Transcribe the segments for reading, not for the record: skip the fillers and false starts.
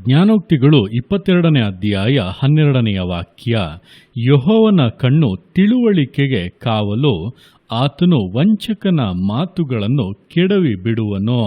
ಜ್ಞಾನೋಕ್ತಿಗಳು 22ನೇ ಅಧ್ಯಾಯ 12ನೆಯ ವಾಕ್ಯ. ಯೆಹೋವನ ಕಣ್ಣು ತಿಳುವಳಿಕೆಗೆ ಕಾವಲು, ಆತನು ವಂಚಕನ ಮಾತುಗಳನ್ನು ಕೆಡವಿ ಬಿಡುವನು.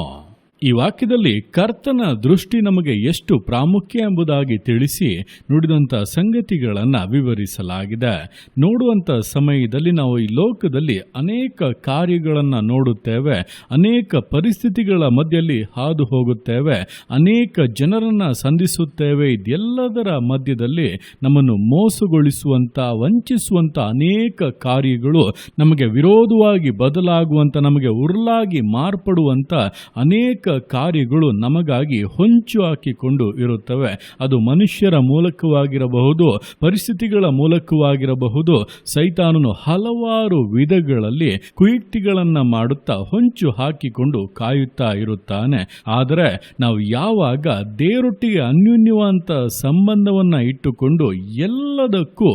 ಈ ವಾಕ್ಯದಲ್ಲಿ ಕರ್ತನ ದೃಷ್ಟಿ ನಮಗೆ ಎಷ್ಟು ಪ್ರಾಮುಖ್ಯ ಎಂಬುದಾಗಿ ತಿಳಿಸಿ ನುಡಿದಂಥ ಸಂಗತಿಗಳನ್ನು ವಿವರಿಸಲಾಗಿದೆ. ನೋಡುವಂಥ ಸಮಯದಲ್ಲಿ ನಾವು ಈ ಲೋಕದಲ್ಲಿ ಅನೇಕ ಕಾರ್ಯಗಳನ್ನು ನೋಡುತ್ತೇವೆ, ಅನೇಕ ಪರಿಸ್ಥಿತಿಗಳ ಮಧ್ಯದಲ್ಲಿ ಹಾದು ಹೋಗುತ್ತೇವೆ, ಅನೇಕ ಜನರನ್ನು ಸಂಧಿಸುತ್ತೇವೆ. ಇದೆಲ್ಲದರ ಮಧ್ಯದಲ್ಲಿ ನಮ್ಮನ್ನು ಮೋಸಗೊಳಿಸುವಂಥ, ವಂಚಿಸುವಂಥ ಅನೇಕ ಕಾರ್ಯಗಳು, ನಮಗೆ ವಿರೋಧವಾಗಿ ಬದಲಾಗುವಂಥ, ನಮಗೆ ಉರುಳಾಗಿ ಮಾರ್ಪಡುವಂಥ ಅನೇಕ ಕಾರ್ಯಗಳು ನಮಗಾಗಿ ಹೊಂಚು ಹಾಕಿಕೊಂಡು ಇರುತ್ತವೆ. ಅದು ಮನುಷ್ಯರ ಮೂಲಕವಾಗಿರಬಹುದು, ಪರಿಸ್ಥಿತಿಗಳ ಮೂಲಕವಾಗಿರಬಹುದು. ಸೈತಾನನು ಹಲವಾರು ವಿಧಗಳಲ್ಲಿ ಕುಯುಕ್ತಿಗಳನ್ನ ಮಾಡುತ್ತಾ ಹೊಂಚು ಹಾಕಿಕೊಂಡು ಕಾಯುತ್ತಾ ಇರುತ್ತಾನೆ. ಆದರೆ ನಾವು ಯಾವಾಗ ದೇವರೊಟ್ಟಿಗೆ ಅನ್ಯೋನ್ಯವಂತ ಸಂಬಂಧವನ್ನ ಇಟ್ಟುಕೊಂಡು ಎಲ್ಲದಕ್ಕೂ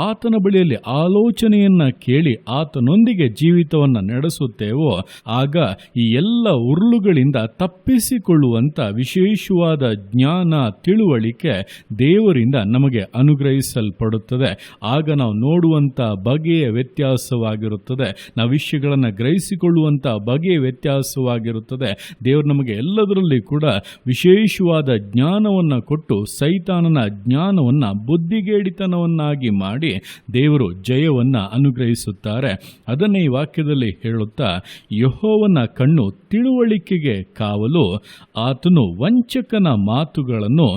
ಆತನ ಬಳಿಯಲ್ಲಿ ಆಲೋಚನೆಯನ್ನ ಕೇಳಿ ಆತನೊಂದಿಗೆ ಜೀವಿತವನ್ನ ನಡೆಸುತ್ತೇವೋ, ಆಗ ಈ ಎಲ್ಲ ಉರುಳುಗಳಿಂದ ತಪ್ಪಿಸಿಕೊಳ್ಳುವಂತ ವಿಶೇಷವಾದ ಜ್ಞಾನ, ತಿಳುವಳಿಕೆ ದೇವರಿಂದ ನಮಗೆ ಅನುಗ್ರಹಿಸಲ್ಪಡುತ್ತದೆ. ಆಗ ನಾವು ನೋಡುವಂತ ಬಗೆಯ ವ್ಯತ್ಯಾಸವಾಗಿರುತ್ತದೆ, ನಾವು ವಿಷಯಗಳನ್ನು ಗ್ರಹಿಸಿಕೊಳ್ಳುವಂತ ಬಗೆಯ ವ್ಯತ್ಯಾಸವಾಗಿರುತ್ತದೆ. ದೇವರು ನಮಗೆ ಎಲ್ಲದರಲ್ಲಿ ಕೂಡ ವಿಶೇಷವಾದ ಜ್ಞಾನವನ್ನು ಕೊಟ್ಟು ಸೈತಾನನ ಜ್ಞಾನವನ್ನ ಬುದ್ಧಿಗೇಡಿತನವನ್ನಾಗಿ ಮಾಡಿ ದೇವರು ಜಯವನ್ನ ಅನುಗ್ರಹಿಸುತ್ತಾರೆ. ಅದನ್ನೇ ಈ ವಾಕ್ಯದಲ್ಲಿ ಹೇಳುತ್ತಾ, ಯೆಹೋವನ ಕಣ್ಣು ತಿಳುವಳಿಕೆಗೆ ಕಾವಲು, ಆತನು ವಂಚಕನ ಮಾತುಗಳನ್ನು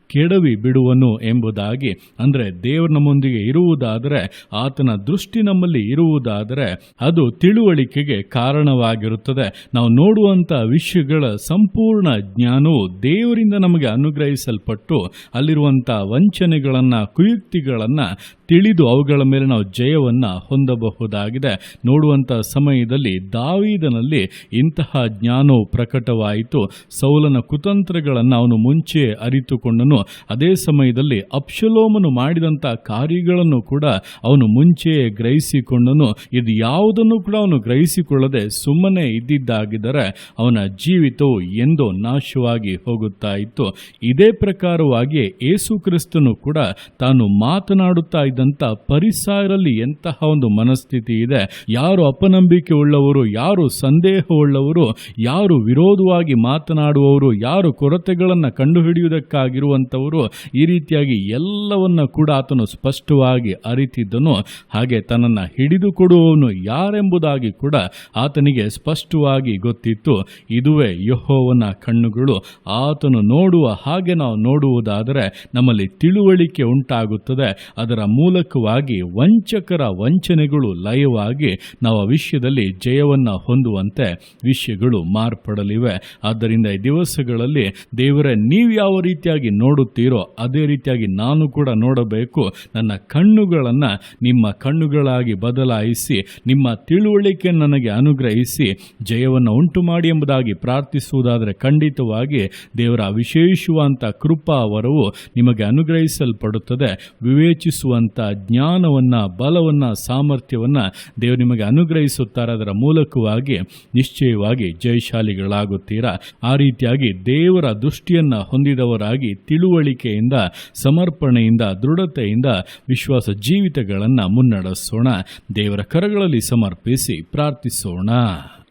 ಕೆಡವಿ ಬಿಡುವನು ಎಂಬುದಾಗಿ. ಅಂದರೆ ದೇವರು ನಮ್ಮೊಂದಿಗೆ ಇರುವುದಾದರೆ, ಆತನ ದೃಷ್ಟಿ ನಮ್ಮಲ್ಲಿ ಇರುವುದಾದರೆ ಅದು ತಿಳುವಳಿಕೆಗೆ ಕಾರಣವಾಗಿರುತ್ತದೆ. ನಾವು ನೋಡುವಂಥ ವಿಷಯಗಳ ಸಂಪೂರ್ಣ ಜ್ಞಾನವು ದೇವರಿಂದ ನಮಗೆ ಅನುಗ್ರಹಿಸಲ್ಪಟ್ಟು ಅಲ್ಲಿರುವಂಥ ವಂಚನೆಗಳನ್ನು, ಕುಯುಕ್ತಿಗಳನ್ನು ತಿಳಿದು ಅವುಗಳ ಮೇಲೆ ನಾವು ಜಯವನ್ನು ಹೊಂದಬಹುದಾಗಿದೆ. ನೋಡುವಂಥ ಸಮಯದಲ್ಲಿ ದಾವೀದನಲ್ಲಿ ಇಂತಹ ಜ್ಞಾನವು ಪ್ರಕಟವಾಯಿತು. ಸೌಲನ ಕುತಂತ್ರಗಳನ್ನು ಅವನು ಮುಂಚೆ ಅರಿತುಕೊಂಡನು. ಅದೇ ಸಮಯದಲ್ಲಿ ಅಬ್ಷಲೋಮನು ಮಾಡಿದಂಥ ಕಾರ್ಯಗಳನ್ನು ಕೂಡ ಅವನು ಮುಂಚೆಯೇ ಗ್ರಹಿಸಿಕೊಂಡನು. ಇದು ಯಾವುದನ್ನು ಕೂಡ ಅವನು ಗ್ರಹಿಸಿಕೊಳ್ಳದೆ ಸುಮ್ಮನೆ ಇದ್ದಿದ್ದಾಗಿದ್ದರೆ ಅವನ ಜೀವಿತವು ಎಂದೋ ನಾಶವಾಗಿ ಹೋಗುತ್ತಾ ಇತ್ತು. ಇದೇ ಪ್ರಕಾರವಾಗಿ ಯೇಸು ಕ್ರಿಸ್ತನು ಕೂಡ ತಾನು ಮಾತನಾಡುತ್ತಾ ಇದ್ದಂಥ ಪರಿಸರಲ್ಲಿ ಎಂತಹ ಒಂದು ಮನಸ್ಥಿತಿ ಇದೆ, ಯಾರು ಅಪನಂಬಿಕೆ ಉಳ್ಳವರು, ಯಾರು ಸಂದೇಹವುಳ್ಳವರು, ಯಾರು ವಿರೋಧವಾಗಿ ಮಾತನಾಡುವವರು, ಯಾರು ಕೊರತೆಗಳನ್ನು ಕಂಡುಹಿಡಿಯುವುದಕ್ಕಾಗಿರುವಂಥವರು, ಈ ರೀತಿಯಾಗಿ ಎಲ್ಲವನ್ನ ಕೂಡ ಆತನು ಸ್ಪಷ್ಟವಾಗಿ ಅರಿತಿದ್ದನು. ಹಾಗೆ ತನ್ನನ್ನು ಹಿಡಿದುಕೊಡುವವನು ಯಾರೆಂಬುದಾಗಿ ಕೂಡ ಆತನಿಗೆ ಸ್ಪಷ್ಟವಾಗಿ ಗೊತ್ತಿತ್ತು. ಇದುವೇ ಯೆಹೋವನ ಕಣ್ಣುಗಳು. ಆತನು ನೋಡುವ ಹಾಗೆ ನಾವು ನೋಡುವುದಾದರೆ ನಮ್ಮಲ್ಲಿ ತಿಳುವಳಿಕೆ ಉಂಟಾಗುತ್ತದೆ. ಅದರ ಮೂಲಕವಾಗಿ ವಂಚಕರ ವಂಚನೆಗಳು ಲಯವಾಗಿ ನಾವು ಆ ವಿಷಯದಲ್ಲಿ ಜಯವನ್ನು ಹೊಂದುವಂತೆ ವಿಷಯಗಳು ಮಾರ್ಪಡಲಿವೆ. ಆದ್ದರಿಂದ ಈ ದಿವಸಗಳಲ್ಲಿ ದೇವರೇ, ನೀವು ಯಾವ ರೀತಿಯಾಗಿ ನೋಡುತ್ತೀರೋ ಅದೇ ರೀತಿಯಾಗಿ ನಾನು ಕೂಡ ನೋಡಬೇಕು. ನನ್ನ ಕಣ್ಣುಗಳನ್ನು ನಿಮ್ಮ ಕಣ್ಣುಗಳಾಗಿ ಬದಲಾಯಿಸಿ ನಿಮ್ಮ ತಿಳುವಳಿಕೆ ನನಗೆ ಅನುಗ್ರಹಿಸಿ ಜಯವನ್ನು ಉಂಟು ಮಾಡಿ ಎಂಬುದಾಗಿ ಪ್ರಾರ್ಥಿಸುವುದಾದರೆ ಖಂಡಿತವಾಗಿ ದೇವರ ವಿಶೇಷವಾದಂಥ ಕೃಪಾ ವರವು ನಿಮಗೆ ಅನುಗ್ರಹಿಸಲ್ಪಡುತ್ತದೆ. ವಿವೇಚಿಸುವಂಥ ಜ್ಞಾನವನ್ನು, ಬಲವನ್ನು, ಸಾಮರ್ಥ್ಯವನ್ನು ದೇವರು ನಿಮಗೆ ಅನುಗ್ರಹಿಸುತ್ತಾರೆ. ಅದರ ಮೂಲಕವಾಗಿ ನಿಶ್ಚಯವಾಗಿ ಜಯಶಾಲಿಗಳಾಗುತ್ತೀರಾ. ಆ ರೀತಿಯಾಗಿ ದೇವರ ದೃಷ್ಟಿಯನ್ನು ಹೊಂದಿದವರಾಗಿ ತಿಳುವಳಿಕೆಯಿಂದ, ಸಮರ್ಪಣೆಯಿಂದ, ದೃಢತೆಯಿಂದ ವಿಶ್ವಾಸ ಜೀವಿತಗಳನ್ನು ಮುನ್ನಡೆಸೋಣ. ದೇವರ ಕರಗಳಲ್ಲಿ ಸಮರ್ಪಿಸಿ ಪ್ರಾರ್ಥಿಸೋಣ.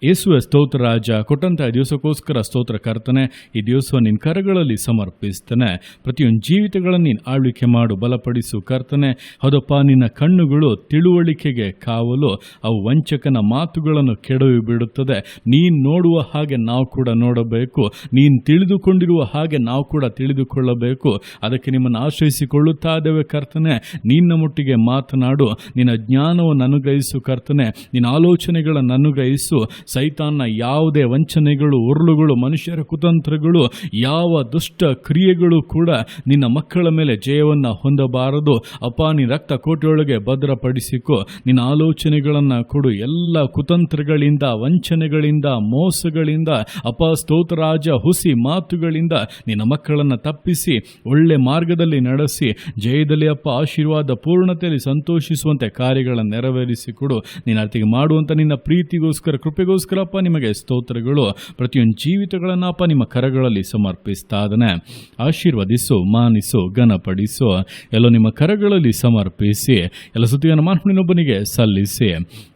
ಯೇಸುವೆ ಸ್ತೋತ್ರ ರಾಜ, ಕೊಟ್ಟಂಥ ದಿವಸಕ್ಕೋಸ್ಕರ ಸ್ತೋತ್ರ ಕರ್ತನೆ. ಈ ದಿವಸ ನಿನ್ನ ಕರಗಳಲ್ಲಿ ಸಮರ್ಪಿಸ್ತೇನೆ. ಪ್ರತಿಯೊಂದು ಜೀವಿತಗಳನ್ನು ನೀನು ಆಳ್ವಿಕೆ ಮಾಡು, ಬಲಪಡಿಸು ಕರ್ತನೆ. ಹೌದಪ್ಪ, ನಿನ್ನ ಕಣ್ಣುಗಳು ತಿಳುವಳಿಕೆಗೆ ಕಾವಲು, ಅವು ವಂಚಕನ ಮಾತುಗಳನ್ನು ಕೆಡವಿ ಬಿಡುತ್ತದೆ. ನೀನು ನೋಡುವ ಹಾಗೆ ನಾವು ಕೂಡ ನೋಡಬೇಕು, ನೀನು ತಿಳಿದುಕೊಂಡಿರುವ ಹಾಗೆ ನಾವು ಕೂಡ ತಿಳಿದುಕೊಳ್ಳಬೇಕು. ಅದಕ್ಕೆ ನಿಮ್ಮನ್ನು ಆಶ್ರಯಿಸಿಕೊಳ್ಳುತ್ತಾ ಇದ್ದೇವೆ ಕರ್ತನೆ. ನಿನ್ನ ಮುಟ್ಟಿಗೆ ಮಾತನಾಡು, ನಿನ್ನ ಜ್ಞಾನವನ್ನು ಅನುಗ್ರಹಿಸು ಕರ್ತನೆ, ನಿನ್ನ ಆಲೋಚನೆಗಳನ್ನು ಅನುಗ್ರಹಿಸು. ಸೈತಾನ್ನ ಯಾವುದೇ ವಂಚನೆಗಳು, ಉರುಳುಗಳು, ಮನುಷ್ಯರ ಕುತಂತ್ರಗಳು, ಯಾವ ದುಷ್ಟ ಕ್ರಿಯೆಗಳು ಕೂಡ ನಿನ್ನ ಮಕ್ಕಳ ಮೇಲೆ ಜಯವನ್ನು ಹೊಂದಬಾರದು. ಅಪ್ಪ, ನಿನ್ನ ರಕ್ತ ಕೋಟೆಯೊಳಗೆ ಭದ್ರಪಡಿಸಿಕೊ. ನಿನ್ನ ಆಲೋಚನೆಗಳನ್ನು ಕೊಡು. ಎಲ್ಲ ಕುತಂತ್ರಗಳಿಂದ, ವಂಚನೆಗಳಿಂದ, ಮೋಸಗಳಿಂದ, ಅಪ್ಪ ಸ್ತೋತ್ರರಾಜ, ಹುಸಿ ಮಾತುಗಳಿಂದ ನಿನ್ನ ಮಕ್ಕಳನ್ನು ತಪ್ಪಿಸಿ ಒಳ್ಳೆ ಮಾರ್ಗದಲ್ಲಿ ನಡೆಸಿ ಜಯದಲ್ಲಿ ಅಪ್ಪ ಆಶೀರ್ವಾದ ಪೂರ್ಣತೆಯಲ್ಲಿ ಸಂತೋಷಿಸುವಂತೆ ಕಾರ್ಯಗಳನ್ನು ನೆರವೇರಿಸಿಕೊಡು. ನಿನ್ನ ಅರ್ಥಿಗೆ ಮಾಡುವಂಥ ನಿನ್ನ ಪ್ರೀತಿಗೋಸ್ಕರ, ಕೃಪೆಗೋಸ್ಕರ ಅದಕ್ಕೋಸ್ಕರಪ್ಪ ನಿಮಗೆ ಸ್ತೋತ್ರಗಳು. ಪ್ರತಿಯೊಂದು ಜೀವಿತಗಳನ್ನಪ್ಪ ನಿಮ್ಮ ಕರಗಳಲ್ಲಿ ಸಮರ್ಪಿಸ್ತಾ ಇದ್ದಾನೆ. ಆಶೀರ್ವದಿಸು, ಮಾನಿಸು, ಘನಪಡಿಸು. ಎಲ್ಲ ನಿಮ್ಮ ಕರಗಳಲ್ಲಿ ಸಮರ್ಪಿಸಿ ಎಲ್ಲ ಸ್ತುತಿಯನ್ನು ಮಾನವನೊಬ್ಬನಿಗೆ ಸಲ್ಲಿಸಿ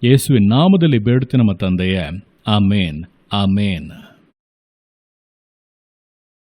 ಯೇಸುವಿನ ನಾಮದಲ್ಲಿ ಬೇಡುತ್ತೆ ನಮ್ಮ ತಂದೆಯೇ. ಆಮೇನ್, ಆಮೇನ್.